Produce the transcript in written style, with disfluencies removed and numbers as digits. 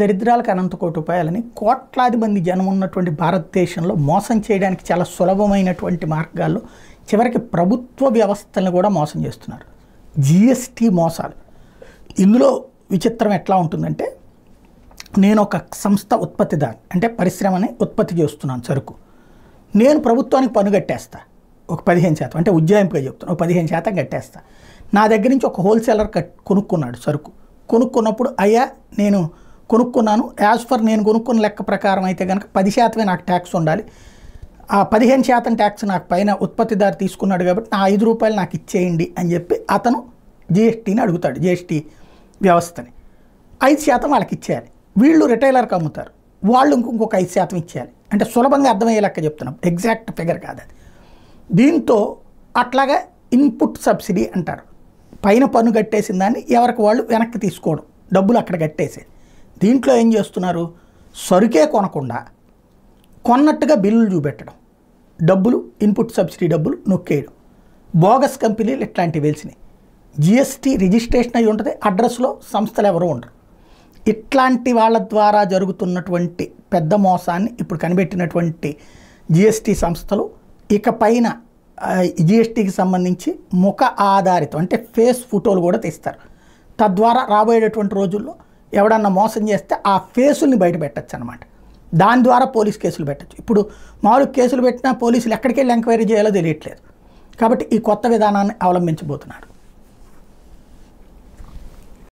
దరిద్రాలకు అనంత కోటి రూపాయలని కోట్లాది మంది జనం ఉన్నటువంటి భారతదేశంలో మోసం చేయడానికి చాలా సులభమైనటువంటి మార్గాల్లో చివరికి ప్రభుత్వ వ్యవస్థలను కూడా మోసం చేస్తున్నారు. జిఎస్టీ మోసాలు. ఇందులో విచిత్రం ఎట్లా ఉంటుందంటే, నేను ఒక సంస్థ ఉత్పత్తిదారు అంటే పరిశ్రమని ఉత్పత్తి చేస్తున్నాను సరుకు. నేను ప్రభుత్వానికి పన్ను కట్టేస్తా ఒక 15%, అంటే ఉజ్జాయింపుగా చెప్తాను, ఒక 15% కట్టేస్తా. నా దగ్గర నుంచి ఒక హోల్సేలర్ కొనుక్కున్నాడు సరుకు. కొనుక్కున్నప్పుడు అయ్యా నేను కొనుక్కున్నాను, యాజ్ ఫర్ నేను కొనుక్కున్న లెక్క ప్రకారం అయితే కనుక 10% నాకు ట్యాక్స్ ఉండాలి, ఆ 15% ట్యాక్స్ నాకు పైన ఉత్పత్తిదారు తీసుకున్నాడు కాబట్టి నా ₹5 నాకు ఇచ్చేయండి అని చెప్పి అతను జిఎస్టీని అడుగుతాడు. జిఎస్టీ వ్యవస్థని 5% వాళ్ళకి ఇచ్చేయాలి. వీళ్ళు రిటైలర్కి అమ్ముతారు, వాళ్ళు ఇంకొక 5% ఇచ్చేయాలి. అంటే సులభంగా అర్థమయ్యే లెక్క చెప్తున్నాం, ఎగ్జాక్ట్ ఫిగర్ కాదు అది. దీంతో అట్లాగా ఇన్పుట్ సబ్సిడీ అంటారు. పైన పన్ను కట్టేసిన దాన్ని ఎవరికి వాళ్ళు వెనక్కి తీసుకోవడం, డబ్బులు అక్కడ కట్టేసేది. దీంట్లో ఏం చేస్తున్నారు, సరుకే కొనకుండా కొన్నట్టుగా బిల్లులు చూపెట్టడం, డబ్బులు ఇన్పుట్ సబ్సిడీ డబ్బులు నొక్కేయడం. బోగస్ కంపెనీలు ఇట్లాంటివి వెలిసినాయి. జిఎస్టీ రిజిస్ట్రేషన్ అయి ఉంటుంది, అడ్రస్లో సంస్థలు ఎవరు ఉండరు. ఇట్లాంటి వాళ్ళ ద్వారా జరుగుతున్నటువంటి పెద్ద మోసాన్ని ఇప్పుడు కనిపెట్టినటువంటి జిఎస్టీ సంస్థలు ఇక పైన జిఎస్టీకి సంబంధించి ముఖ ఆధారితం అంటే ఫేస్ ఫోటోలు కూడా తీస్తారు. తద్వారా రాబోయేటటువంటి రోజుల్లో ఎవడన్నా మోసం చేస్తే ఆ ఫేసుల్ని బయట పెట్టచ్చు అనమాట. దాని ద్వారా పోలీస్ కేసులు పెట్టచ్చు. ఇప్పుడు మామూలు కేసులు పెట్టినా పోలీసులు ఎక్కడికి వెళ్ళి ఎంక్వైరీ చేయాలో తెలియట్లేదు. కాబట్టి ఈ కొత్త విధానాన్ని అవలంబించబోతున్నారు.